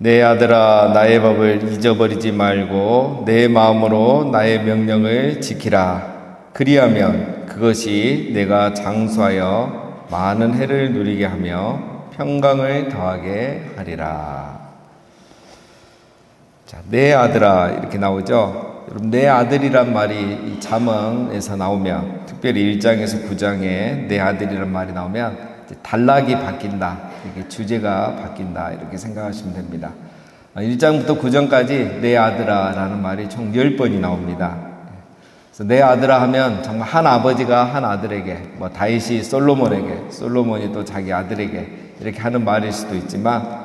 내 아들아 나의 법을 잊어버리지 말고 내 마음으로 나의 명령을 지키라. 그리하면 그것이 내가 장수하여 많은 해를 누리게 하며 평강을 더하게 하리라. 자, 내 아들아 이렇게 나오죠. 여러분, 내 아들이란 말이 이 잠언에서 나오면, 특별히 1장에서 9장에 내 아들이란 말이 나오면 단락이 바뀐다, 이렇게 주제가 바뀐다, 이렇게 생각하시면 됩니다. 1장부터 9장까지 내 아들아 라는 말이 총 10번이 나옵니다. 그래서 내 아들아 하면 정말 한 아버지가 한 아들에게, 뭐 다윗이 솔로몬에게, 솔로몬이 또 자기 아들에게 이렇게 하는 말일 수도 있지만,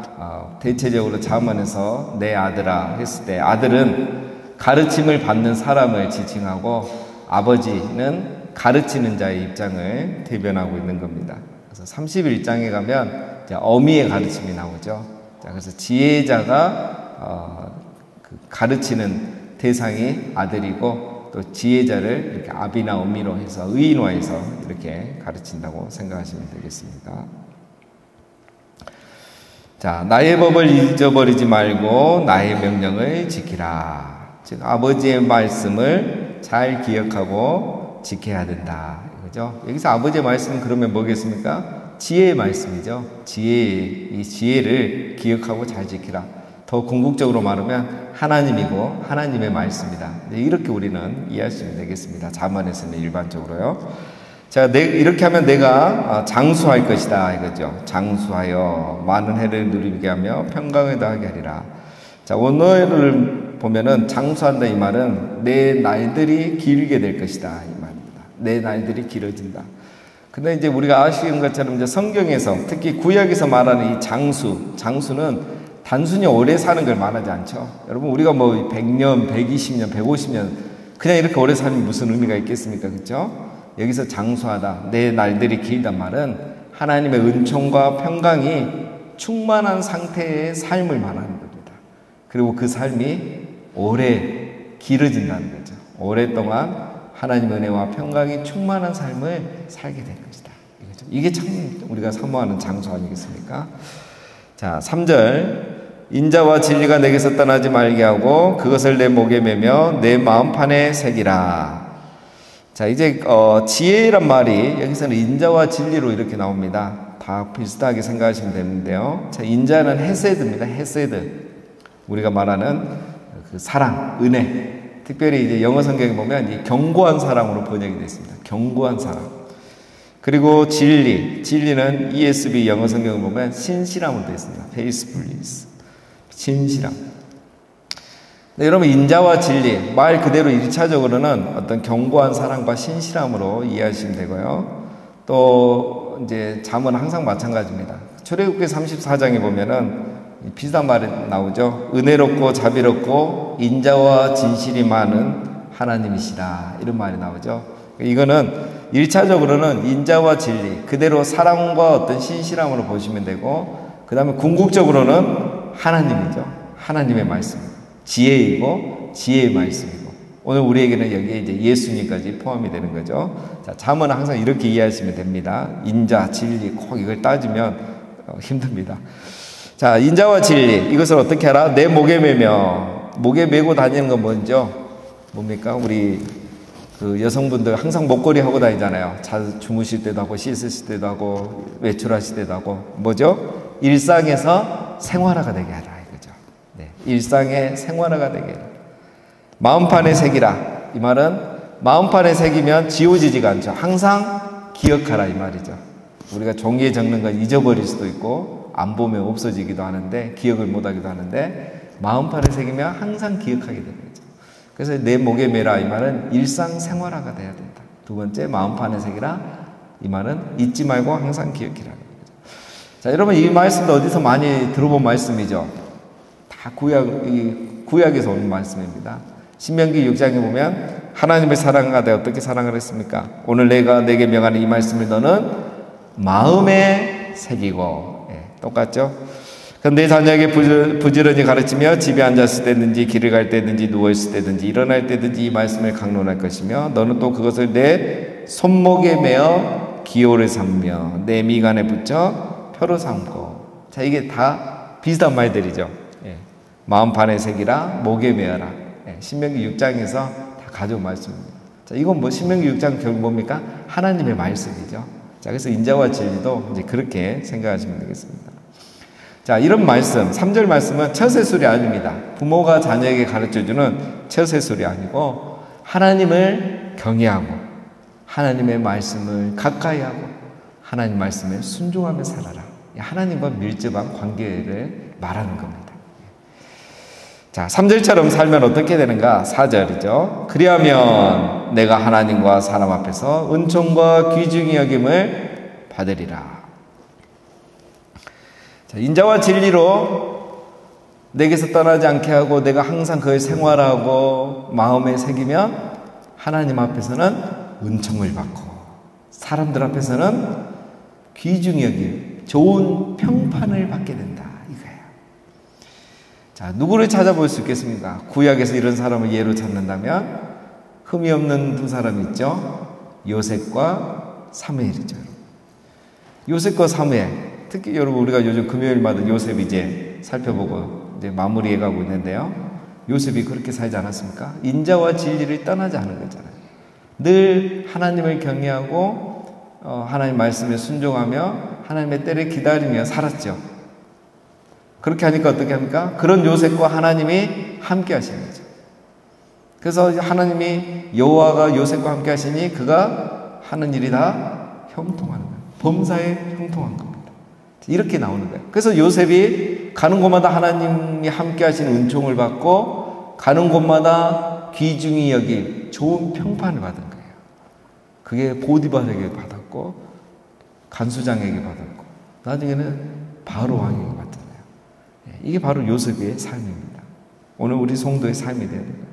대체적으로 잠언에서 내 아들아 했을 때 아들은 가르침을 받는 사람을 지칭하고 아버지는 가르치는 자의 입장을 대변하고 있는 겁니다. 그래서 31장에 가면 이제 어미의 가르침이 나오죠. 자, 그래서 지혜자가 가르치는 대상이 아들이고, 또 지혜자를 이렇게 아비나 어미로 해서 의인화해서 이렇게 가르친다고 생각하시면 되겠습니다. 자, 나의 법을 잊어버리지 말고 나의 명령을 지키라. 즉 아버지의 말씀을 잘 기억하고 지켜야 된다, 이거죠. 여기서 아버지의 말씀은 그러면 뭐겠습니까? 지혜의 말씀이죠. 이 지혜를 기억하고 잘 지키라. 더 궁극적으로 말하면 하나님이고 하나님의 말씀이다. 이렇게 우리는 이해하시면 되겠습니다. 잠언에서는 일반적으로요. 자, 이렇게 하면 내가 장수할 것이다, 이거죠. 장수하여 많은 해를 누리게 하며 평강을 더하게 하리라. 자, 오늘을 보면은 장수한다 이 말은 내 날들이 길게 될 것이다, 이 말입니다. 내 날들이 길어진다. 근데 이제 우리가 아시는 것처럼 이제 성경에서, 특히 구약에서 말하는 이 장수는 단순히 오래 사는 걸 말하지 않죠. 여러분, 우리가 뭐 100년, 120년, 150년 그냥 이렇게 오래 사는 무슨 의미가 있겠습니까? 그렇죠? 여기서 장수하다, 내 날들이 길단 말은 하나님의 은총과 평강이 충만한 상태의 삶을 말하는 겁니다. 그리고 그 삶이 오래 길어진다는 거죠. 오랫동안 하나님의 은혜와 평강이 충만한 삶을 살게 된 것이다, 이거죠. 이게 참 우리가 사모하는 장수 아니겠습니까? 자, 3절. 인자와 진리가 내게서 떠나지 말게 하고 그것을 내 목에 매며 내 마음판에 새기라. 자, 이제 지혜란 말이 여기서는 인자와 진리로 이렇게 나옵니다. 다 비슷하게 생각하시면 되는데요. 자, 인자는 헤세드입니다. 헤세드. 우리가 말하는 그 사랑, 은혜. 특별히 이제 영어 성경에 보면 이 견고한 사랑으로 번역이 되어 있습니다. 견고한 사랑. 그리고 진리는 ESV 영어 성경을 보면 신실함으로 되어 있습니다. faithfulness. 신실함. 네, 여러분, 인자와 진리, 말 그대로 1차적으로는 어떤 견고한 사랑과 신실함으로 이해하시면 되고요. 또 이제 잠언은 항상 마찬가지입니다. 출애굽기 34장에 보면은 비슷한 말이 나오죠. 은혜롭고 자비롭고 인자와 진실이 많은 하나님이시다, 이런 말이 나오죠. 이거는 1차적으로는 인자와 진리, 그대로 사랑과 어떤 신실함으로 보시면 되고, 그 다음에 궁극적으로는 하나님이죠. 하나님의 말씀. 지혜이고 지혜의 말씀이고, 오늘 우리에게는 여기에 이제 예수님까지 포함이 되는 거죠. 자, 잠언은 항상 이렇게 이해하시면 됩니다. 인자, 진리, 꼭 이걸 따지면 힘듭니다. 자, 인자와 진리, 이것을 어떻게 하라? 내 목에 매며. 목에 메고 다니는 건 뭔죠? 뭡니까? 우리 그 여성분들 항상 목걸이 하고 다니잖아요. 주무실 때도 하고, 씻으실 때도 하고, 외출하실 때도 하고. 뭐죠? 일상에서 생활화가 되게 하라, 이거죠. 네, 일상의 생활화가 되게 하라. 마음판에 새기라. 이 말은 마음판에 새기면 지워지지가 않죠. 항상 기억하라, 이 말이죠. 우리가 종이에 적는 건 잊어버릴 수도 있고 안 보면 없어지기도 하는데, 기억을 못하기도 하는데, 마음판에 새기면 항상 기억하게 되는 거죠. 그래서 내 목에 매라, 이 말은 일상생활화가 돼야 된다. 두 번째, 마음판에 새기라. 이 말은 잊지 말고 항상 기억해라. 자, 여러분, 이 말씀도 어디서 많이 들어본 말씀이죠. 다 구약에서 오는 말씀입니다. 신명기 6장에 보면 하나님을 사랑하되 어떻게 사랑을 했습니까? 오늘 내가 내게 명하는 이 말씀을 너는 마음에 새기고. 똑같죠? 내 자녀에게 부지런히 가르치며 집에 앉았을 때든지 길을 갈 때든지 누워있을 때든지 일어날 때든지 이 말씀을 강론할 것이며 너는 또 그것을 내 손목에 매어 기호를 삼며 내 미간에 붙여 표로 삼고. 자, 이게 다 비슷한 말들이죠. 예. 마음판에 새기라, 목에 메어라. 예. 신명기 6장에서 다 가져온 말씀입니다. 자, 이건 뭐 신명기 6장 결국 뭡니까? 하나님의 말씀이죠. 자, 그래서 인자와 진리도 이제 그렇게 생각하시면 되겠습니다. 자, 이런 말씀, 3절 말씀은 처세술이 아닙니다. 부모가 자녀에게 가르쳐주는 처세술이 아니고 하나님을 경외하고 하나님의 말씀을 가까이 하고 하나님 말씀에 순종하며 살아라. 하나님과 밀접한 관계를 말하는 겁니다. 자, 3절처럼 살면 어떻게 되는가? 4절이죠. 그리하면 내가 하나님과 사람 앞에서 은총과 귀중히 여김을 받으리라. 자, 인자와 진리로 내게서 떠나지 않게 하고 내가 항상 그의 생활하고 마음에 새기면 하나님 앞에서는 은총을 받고 사람들 앞에서는 귀중히 여김, 좋은 평판을 받게 된다. 이거예요. 자, 누구를 찾아볼 수 있겠습니까? 구약에서 이런 사람을 예로 찾는다면 흠이 없는 두 사람이 있죠. 요셉과 사무엘이죠. 요셉과 사무엘. 특히 여러분 우리가 요즘 금요일마다 요셉 이제 살펴보고 이제 마무리해 가고 있는데요. 요셉이 그렇게 살지 않았습니까? 인자와 진리를 떠나지 않은 거잖아요. 늘 하나님을 경외하고 하나님 말씀에 순종하며 하나님의 때를 기다리며 살았죠. 그렇게 하니까 어떻게 합니까? 그런 요셉과 하나님이 함께 하시는 거죠. 그래서 하나님이 여호와가 요셉과 함께 하시니 그가 하는 일이 다 형통하는 거예요. 범사에 형통한 겁니다. 이렇게 나오는 거예요. 그래서 요셉이 가는 곳마다 하나님이 함께 하시는 은총을 받고 가는 곳마다 귀중히 여긴 좋은 평판을 받은 거예요. 그게 보디발에게 받았고 간수장에게 받았고 나중에는 바로 왕에게 받잖아요. 이게 바로 요셉의 삶입니다. 오늘 우리 성도의 삶이 되는 거예요.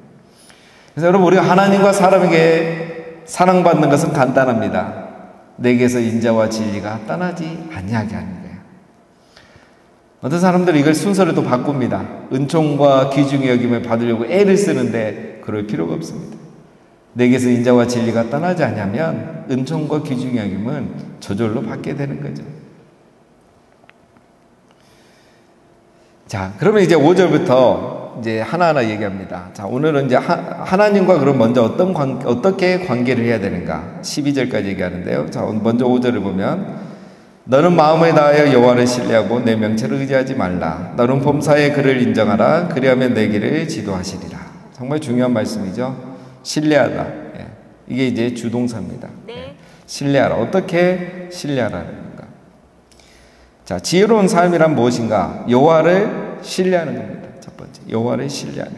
그래서 여러분 우리가 하나님과 사람에게 사랑받는 것은 간단합니다. 내게서 인자와 진리가 떠나지 아니하게 하는 거예요. 어떤 사람들은 이걸 순서를 또 바꿉니다. 은총과 귀중히 여김을 받으려고 애를 쓰는데 그럴 필요가 없습니다. 내게서 인자와 진리가 떠나지 않으면 은총과 귀중히 여김은 저절로 받게 되는 거죠. 자, 그러면 이제 5절부터 이제 하나하나 얘기합니다. 자, 오늘은 이제 하나님과 그럼 먼저 어떻게 관계를 해야 되는가? 12절까지 얘기하는데요. 자, 먼저 5절을 보면 너는 마음을 다하여 여호와를 신뢰하고 내 명체를 의지하지 말라. 너는 범사에 그를 인정하라. 그리하면 내 길을 지도하시리라. 정말 중요한 말씀이죠. 신뢰하다. 예. 이게 이제 주동사입니다. 네. 예. 신뢰하라. 어떻게 신뢰하라는 건가? 자, 지혜로운 삶이란 무엇인가? 여호와를 신뢰하는 겁니다. 첫 번째, 여호와를 신뢰하는.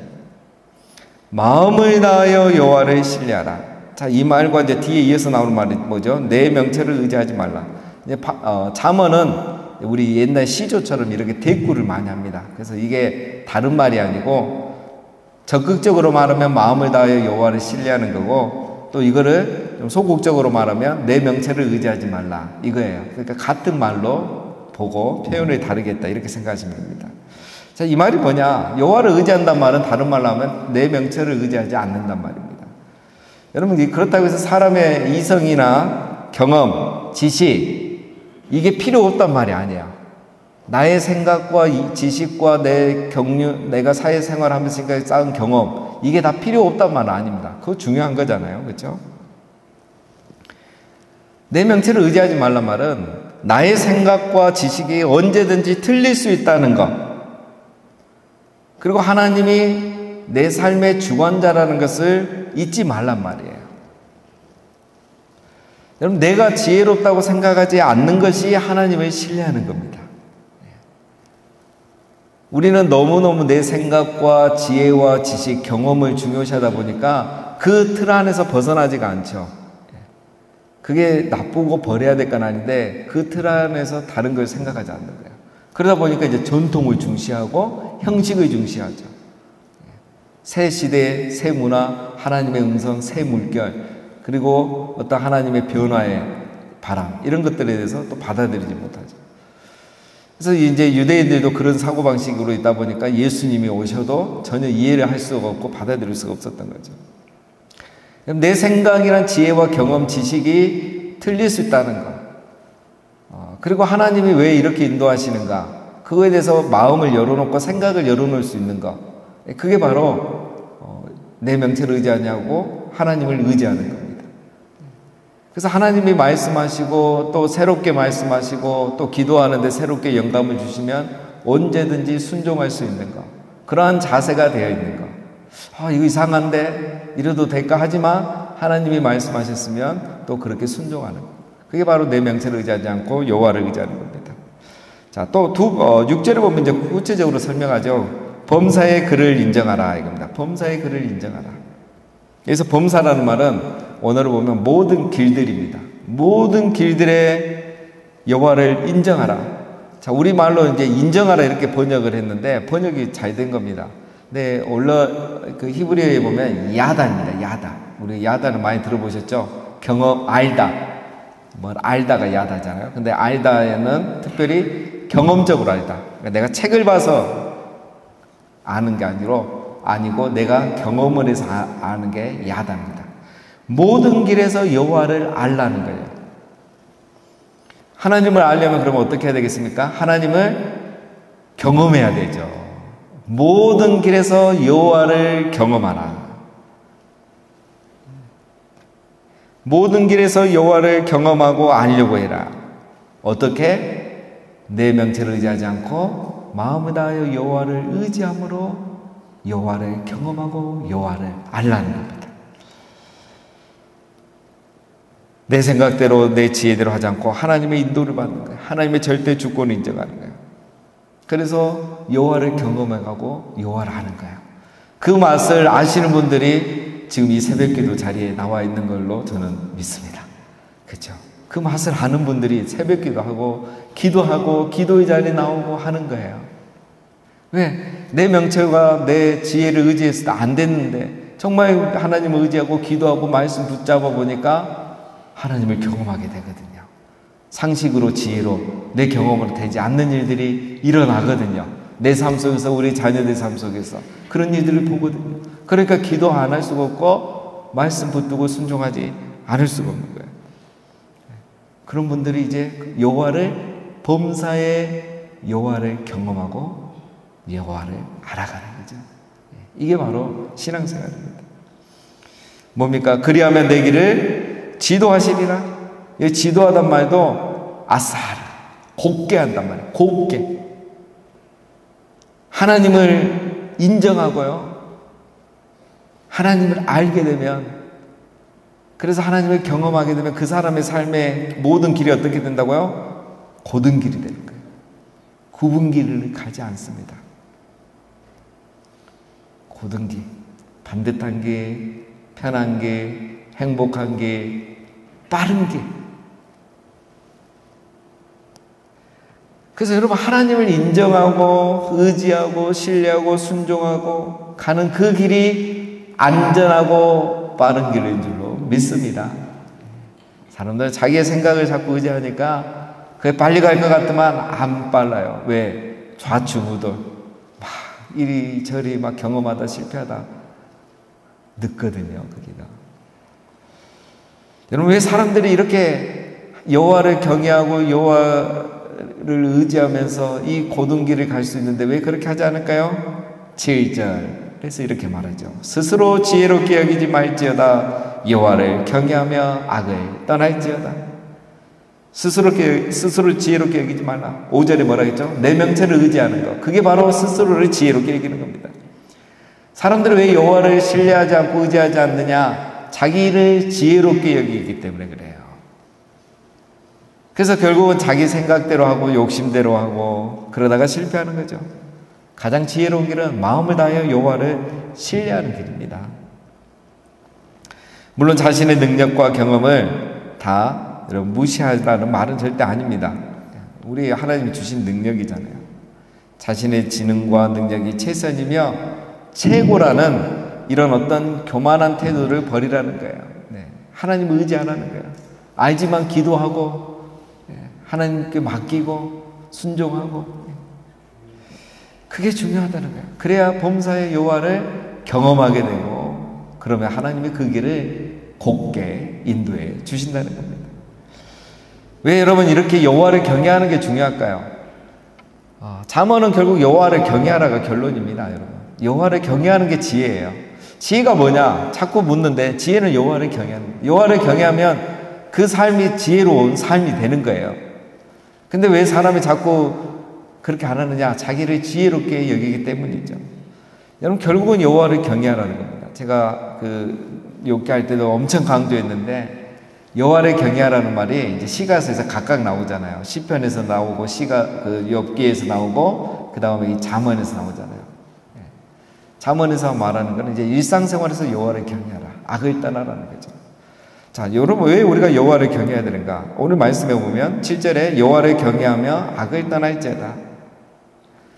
마음을 다하여 여호와를 신뢰하라. 자, 이 말과 이제 뒤에 이어서 나오는 말이 뭐죠? 내 명체를 의지하지 말라. 이제 잠언은 우리 옛날 시조처럼 이렇게 대꾸를 많이 합니다. 그래서 이게 다른 말이 아니고 적극적으로 말하면 마음을 다하여 여호와를 신뢰하는 거고 또 이거를 좀 소극적으로 말하면 내 명체를 의지하지 말라 이거예요. 그러니까 같은 말로 보고 표현을 다르게 했다 이렇게 생각하시면 됩니다. 자, 이 말이 뭐냐? 여호와를 의지한다는 말은 다른 말로 하면 내 명체를 의지하지 않는단 말입니다. 여러분 그렇다고 해서 사람의 이성이나 경험, 지식 이게 필요 없단 말이 아니야. 나의 생각과 지식과 내 경륜, 내가 사회생활하면서 쌓은 경험 이게 다 필요 없단 말은 아닙니다. 그거 중요한 거잖아요. 그렇죠? 내 명체를 의지하지 말란 말은 나의 생각과 지식이 언제든지 틀릴 수 있다는 것 그리고 하나님이 내 삶의 주관자라는 것을 잊지 말란 말이에요. 여러분 내가 지혜롭다고 생각하지 않는 것이 하나님을 신뢰하는 겁니다. 우리는 너무너무 내 생각과 지혜와 지식, 경험을 중요시하다 보니까 그 틀 안에서 벗어나지가 않죠. 그게 나쁘고 버려야 될 건 아닌데 그 틀 안에서 다른 걸 생각하지 않는 거예요. 그러다 보니까 이제 전통을 중시하고 형식을 중시하죠. 새 시대, 새 문화, 하나님의 음성, 새 물결 그리고 어떤 하나님의 변화의 바람 이런 것들에 대해서 또 받아들이지 못하죠. 그래서 이제 유대인들도 그런 사고방식으로 있다 보니까 예수님이 오셔도 전혀 이해를 할 수가 없고 받아들일 수가 없었던 거죠. 내 생각이란 지혜와 경험, 지식이 틀릴 수 있다는 것. 그리고 하나님이 왜 이렇게 인도하시는가? 그거에 대해서 마음을 열어놓고 생각을 열어놓을 수 있는 것. 그게 바로 내 명체를 의지하냐고 하나님을 의지하는 겁니다. 그래서 하나님이 말씀하시고 또 새롭게 말씀하시고 또 기도하는데 새롭게 영감을 주시면 언제든지 순종할 수 있는 것. 그러한 자세가 되어 있는 것. 이거 이상한데 이래도 될까? 하지만 하나님이 말씀하셨으면 또 그렇게 순종하는 것. 그게 바로 내 명체를 의지하지 않고 여호와를 의지하는 겁니다. 자, 또 6절에 보면 이제 구체적으로 설명하죠. 범사의 그를 인정하라 이겁니다. 범사의 그를 인정하라. 그래서 범사라는 말은 원어로 보면 모든 길들입니다. 모든 길들의 여호와를 인정하라. 자, 우리말로 이제 인정하라 이렇게 번역을 했는데 번역이 잘 된 겁니다. 근데 원래 그 히브리어에 보면 야다입니다. 야다. 우리 야다는 많이 들어보셨죠? 경험, 알다. 알다가 야다잖아요. 근데 알다에는 특별히 경험적으로 알다. 그러니까 내가 책을 봐서 아는 게 아니고 내가 경험을 해서 아는 게 야다입니다. 모든 길에서 여호와를 알라는 거예요. 하나님을 알려면 그러면 어떻게 해야 되겠습니까? 하나님을 경험해야 되죠. 모든 길에서 여호와를 경험하라. 모든 길에서 여호와를 경험하고 알려고 해라. 어떻게? 내 명체를 의지하지 않고 마음을 다하여 여호와를 의지함으로 여호와를 경험하고 여호와를 알라는 겁니다. 내 생각대로 내 지혜대로 하지 않고 하나님의 인도를 받는 거예요. 하나님의 절대 주권을 인정하는 거예요. 그래서 여호와를 경험해가고 여호와를 아는 거예요. 그 맛을 아시는 분들이 지금 이 새벽기도 자리에 나와 있는 걸로 저는 믿습니다. 그렇죠? 그 맛을 아는 분들이 새벽기도 하고 기도하고 기도의 자리에 나오고 하는 거예요. 왜? 내 명체가 내 지혜를 의지했을 때 안 됐는데 정말 하나님을 의지하고 기도하고 말씀 붙잡아 보니까 하나님을 경험하게 되거든요. 상식으로 지혜로 내 경험으로 되지 않는 일들이 일어나거든요. 내 삶 속에서 우리 자녀들 삶 속에서 그런 일들을 보거든요. 그러니까 기도 안 할 수가 없고 말씀 붙들고 순종하지 않을 수가 없는 거예요. 그런 분들이 이제 여호와를 범사의 여호와를 경험하고 여호와를 알아가는 거죠. 이게 바로 신앙생활입니다. 뭡니까? 그리하면 내 길을 지도하시리라. 이 지도하단 말도 아사르, 곱게 한단 말이에요. 곱게. 하나님을 인정하고요. 하나님을 알게 되면, 그래서 하나님을 경험하게 되면 그 사람의 삶의 모든 길이 어떻게 된다고요? 고든 길이 되는 거예요. 굽은 길을 가지 않습니다. 고든 길, 반듯한 길, 편한 길, 행복한 길, 빠른 길. 그래서 여러분 하나님을 인정하고 의지하고 신뢰하고 순종하고 가는 그 길이 안전하고 빠른 길인 줄로 믿습니다. 사람들은 자기의 생각을 자꾸 의지하니까 그게 빨리 갈 것 같지만 안 빨라요. 왜? 좌충우돌 막 이리저리 막 경험하다 실패하다 늦거든요. 거기가. 여러분 왜 사람들이 이렇게 여호와를 경외하고 여호와를 의지하면서 이 고든 길을 갈 수 있는데 왜 그렇게 하지 않을까요? 7절 그래서 이렇게 말하죠. 스스로 지혜롭게 여기지 말지어다 여호와를 경외하며 악을 떠날지어다. 스스로 지혜롭게 여기지 말라. 5절에 뭐라 했죠? 내 명체를 의지하는 것. 그게 바로 스스로를 지혜롭게 여기는 겁니다. 사람들은 왜 여호와를 신뢰하지 않고 의지하지 않느냐? 자기를 지혜롭게 여기기 때문에 그래요. 그래서 결국은 자기 생각대로 하고 욕심대로 하고 그러다가 실패하는 거죠. 가장 지혜로운 길은 마음을 다하여 여호와를 신뢰하는 길입니다. 물론 자신의 능력과 경험을 다 여러분 무시하라는 말은 절대 아닙니다. 우리 하나님이 주신 능력이잖아요. 자신의 지능과 능력이 최선이며 최고라는 이런 어떤 교만한 태도를 버리라는 거예요. 네. 하나님을 의지하라는 거예요. 알지만 기도하고 하나님께 맡기고 순종하고 그게 중요하다는 거예요. 그래야 범사의 여호와를 경험하게 되고 그러면 하나님의 그 길을 곱게 인도해 주신다는 겁니다. 왜 여러분 이렇게 여호와를 경외하는 게 중요할까요? 잠언은 결국 여호와를 경외하라가 결론입니다, 여러분. 여호와를 경외하는 게 지혜예요. 지혜가 뭐냐? 자꾸 묻는데 지혜는 여호와를 경외하는 거예요. 여호와를 경외하면 그 삶이 지혜로운 삶이 되는 거예요. 근데 왜 사람이 자꾸 그렇게 안 하느냐? 자기를 지혜롭게 여기기 때문이죠. 여러분, 결국은 여호와를 경외하라는 겁니다. 제가 욥기할 때도 엄청 강조했는데, 여호와를 경외하라는 말이 이제 시가서에서 각각 나오잖아요. 시편에서 나오고 욥기에서 나오고, 그 다음에 이 잠언에서 나오잖아요. 잠언에서 말하는 거는 이제 일상생활에서 여호와를 경외하라, 악을 떠나라는 거죠. 자, 여러분, 왜 우리가 여호와를 경외해야 되는가? 오늘 말씀에 보면 7절에 여호와를 경외하며 악을 떠날지어다.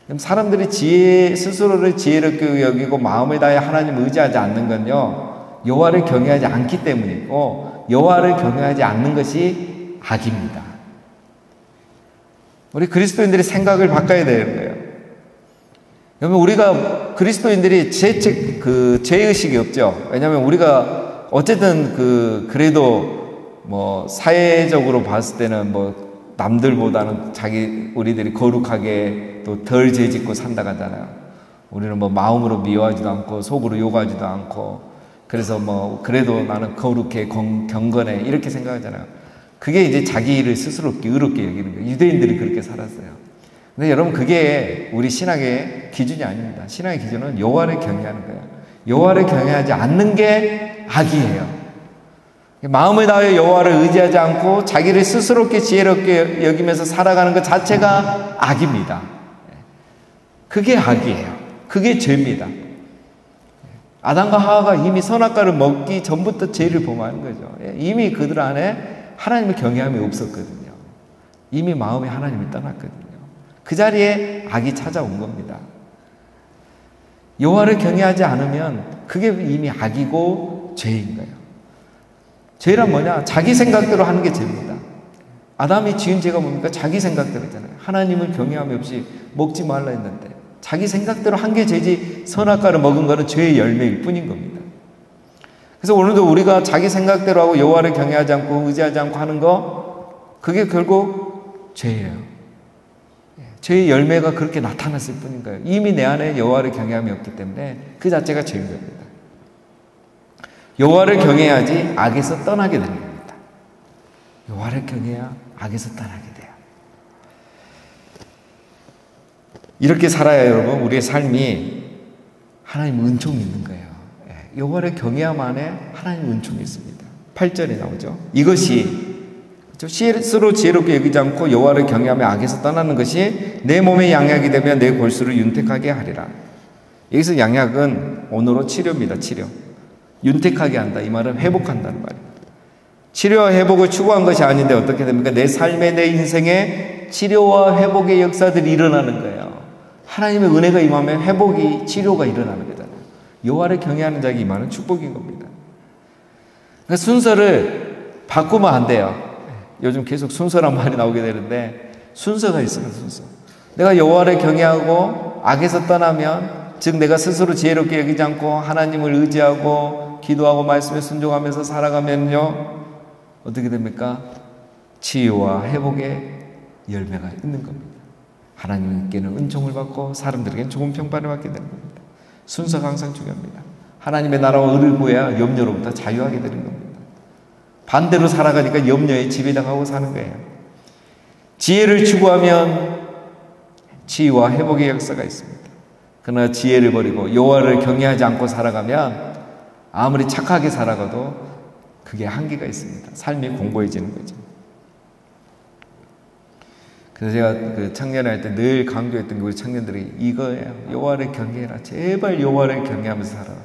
그럼 사람들이 스스로를 지혜롭게 여기고 마음을 다해 하나님을 의지하지 않는 건요, 여호와를 경외하지 않기 때문이고, 여호와를 경외하지 않는 것이 악입니다. 우리 그리스도인들이 생각을 바꿔야 되는 거예요. 여러분, 우리가 그리스도인들이 죄의식이 없죠. 왜냐하면 우리가 어쨌든 그래도 뭐 사회적으로 봤을 때는 뭐 남들보다는 우리들이 거룩하게 또 덜 죄짓고 산다 하잖아요. 우리는 뭐 마음으로 미워하지도 않고 속으로 욕하지도 않고, 그래서 뭐 그래도 나는 거룩해, 경건해, 이렇게 생각하잖아요. 그게 이제 자기를 스스로 의롭게 여기는 거예요. 유대인들이 그렇게 살았어요. 근데 여러분, 그게 우리 신학의 기준이 아닙니다. 신학의 기준은 여호와를 경외하는 거예요. 여호와를 경외하지 않는 게 악이에요. 마음을 다하여 여호와를 의지하지 않고 자기를 스스롭게 지혜롭게 여기면서 살아가는 것 자체가 악입니다. 그게 악이에요. 그게 죄입니다. 아담과 하와가 이미 선악과를 먹기 전부터 죄를 범하는 거죠. 이미 그들 안에 하나님의 경외함이 없었거든요. 이미 마음에 하나님이 떠났거든요. 그 자리에 악이 찾아온 겁니다. 여호와를 경외하지 않으면 그게 이미 악이고 죄인 거예요. 죄란 뭐냐? 자기 생각대로 하는 게 죄입니다. 아담이 지은 죄가 뭡니까? 자기 생각대로잖아요. 하나님을 경외함이 없이 먹지 말라 했는데 자기 생각대로 한 게 죄지, 선악과를 먹은 거는 죄의 열매일 뿐인 겁니다. 그래서 오늘도 우리가 자기 생각대로 하고 여호와를 경외하지 않고 의지하지 않고 하는 거, 그게 결국 죄예요. 죄의 열매가 그렇게 나타났을 뿐인 거예요. 이미 내 안에 여호와를 경외함이 없기 때문에 그 자체가 죄인 겁니다. 여호와를 경외해야지 악에서 떠나게 되는 겁니다. 여호와를 경외해야 악에서 떠나게 돼요. 이렇게 살아야 여러분, 우리의 삶이 하나님 은총이 있는 거예요. 여호와를 경외함안에 하나님 은총이 있습니다. 8절에 나오죠. 이것이 스스로 지혜롭게 여기지 않고 여호와를 경외하며 악에서 떠나는 것이 내 몸의 양약이 되며 내 골수를 윤택하게 하리라. 여기서 양약은 언어로 치료입니다. 치료. 윤택하게 한다. 이 말은 회복한다는 말입니다. 치료와 회복을 추구한 것이 아닌데 어떻게 됩니까? 내 삶에, 내 인생에 치료와 회복의 역사들이 일어나는 거예요. 하나님의 은혜가 임하면 회복이, 치료가 일어나는 거잖아요. 여호와를 경외하는 자에게 임하는 축복인 겁니다. 그러니까 순서를 바꾸면 안 돼요. 요즘 계속 순서란 말이 나오게 되는데, 순서가 있어요. 순서. 내가 여호와를 경외하고 악에서 떠나면, 즉 내가 스스로 지혜롭게 여기지 않고 하나님을 의지하고 기도하고 말씀에 순종하면서 살아가면요, 어떻게 됩니까? 치유와 회복의 열매가 있는 겁니다. 하나님께는 은총을 받고 사람들에게는 좋은 평판을 받게 되는 겁니다. 순서가 항상 중요합니다. 하나님의 나라와 의를 구해야 염려로부터 자유하게 되는 겁니다. 반대로 살아가니까 염려에 지배당하고 사는 거예요. 지혜를 추구하면 치유와 회복의 역사가 있습니다. 그러나 지혜를 버리고 여호와를 경외하지 않고 살아가면 아무리 착하게 살아가도 그게 한계가 있습니다. 삶이 공고해지는 거죠. 그래서 제가 청년할 때 늘 강조했던 게 우리 청년들이 이거예요. 여호와를 경외해라. 제발 여호와를 경외하면서 살아.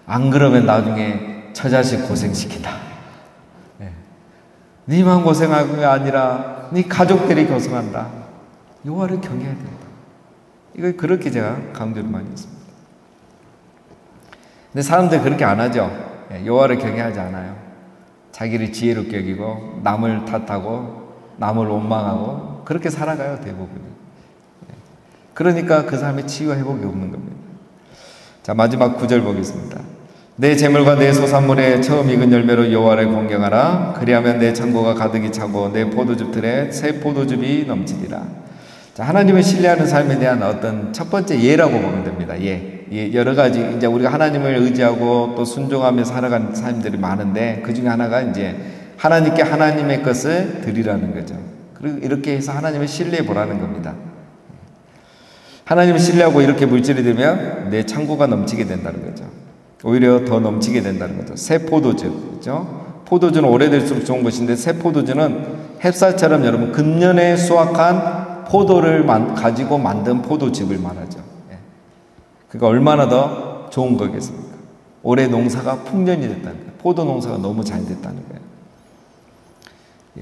안 그러면 나중에 처자식 고생시킨다. 네만 고생하는 게 아니라 네 가족들이 고생한다. 여호와를 경외해야 된다. 이걸 그렇게 제가 강조를 많이 했습니다. 근데 사람들 그렇게 안 하죠. 여호와를 경외하지 않아요. 자기를 지혜롭게 여기고 남을 탓하고 남을 원망하고 그렇게 살아가요, 대부분이. 그러니까 그 삶에 치유와 회복이 없는 겁니다. 자, 마지막 9절 보겠습니다. 내 재물과 내 소산물에 처음 익은 열매로 여호와를 공경하라. 그리하면 내 창고가 가득히 차고 내 포도즙 틀에 새 포도즙이 넘치리라. 자, 하나님을 신뢰하는 삶에 대한 어떤 첫 번째 예라고 보면 됩니다. 여러 가지 이제 우리가 하나님을 의지하고 또 순종하며 살아가는 삶들이 많은데 그 중에 하나가 이제 하나님께 하나님의 것을 드리라는 거죠. 그리고 이렇게 해서 하나님을 신뢰해 보라는 겁니다. 하나님을 신뢰하고 이렇게 물질이 되면 내 창고가 넘치게 된다는 거죠. 오히려 더 넘치게 된다는 거죠. 새 포도주, 그렇죠? 포도주는 오래될수록 좋은 것인데 새 포도주는 햅쌀처럼 여러분 금년에 수확한 포도를 가지고 만든 포도즙을 말하죠. 그러니까 얼마나 더 좋은 거겠습니까? 올해 농사가 풍년이 됐다는 거예요. 포도 농사가 너무 잘 됐다는 거예요.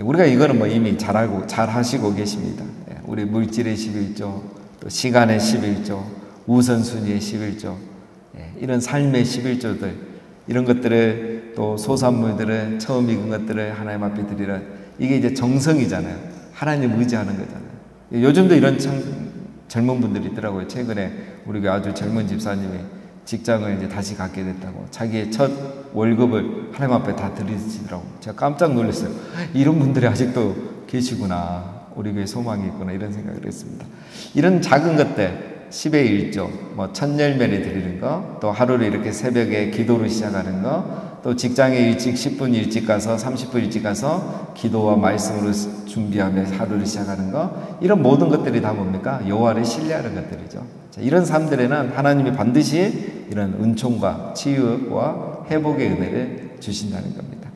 우리가 이거는 뭐 이미 잘 하시고 계십니다. 우리 물질의 11조, 또 시간의 11조, 우선순위의 11조, 이런 삶의 11조들, 이런 것들을 또 소산물들을 처음 익은 것들을 하나님 앞에 드리라. 이게 이제 정성이잖아요. 하나님 의지하는 거잖아요. 요즘도 이런 젊은 분들이 있더라고요. 최근에 우리 아주 젊은 집사님이 직장을 이제 다시 갖게 됐다고 자기의 첫 월급을 하나님 앞에 다 드리시더라고요. 제가 깜짝 놀랐어요. 이런 분들이 아직도 계시구나. 우리 교회에 소망이 있구나. 이런 생각을 했습니다. 이런 작은 것들 10의 1조, 뭐 첫 열매를 드리는 거, 또 하루를 이렇게 새벽에 기도로 시작하는 거, 또 직장에 일찍 10분 일찍 가서 30분 일찍 가서 기도와 말씀으로 준비하며 하루를 시작하는 거, 이런 모든 것들이 다 뭡니까? 여호와를 신뢰하는 것들이죠. 자, 이런 삶들에는 하나님이 반드시 이런 은총과 치유와 회복의 은혜를 주신다는 겁니다.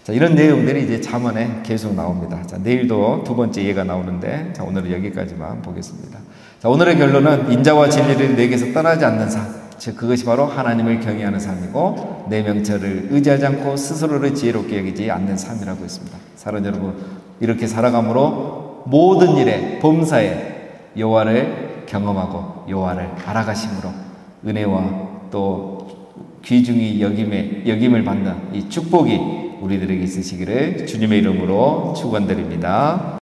자, 이런 내용들이 이제 잠언에 계속 나옵니다. 자, 내일도 두 번째 예가 나오는데, 자, 오늘은 여기까지만 보겠습니다. 자, 오늘의 결론은 인자와 진리를 내게서 떠나지 않는 삶, 즉 그것이 바로 하나님을 경외하는 삶이고 내 명철을 의지하지 않고 스스로를 지혜롭게 여기지 않는 삶이라고 했습니다. 사랑하는 여러분, 이렇게 살아감으로 모든 일에 범사에 여호와를 경험하고 여호와를 알아가심으로 은혜와 또 귀중히 여김을 받는 이 축복이 우리들에게 있으시기를 주님의 이름으로 축원드립니다.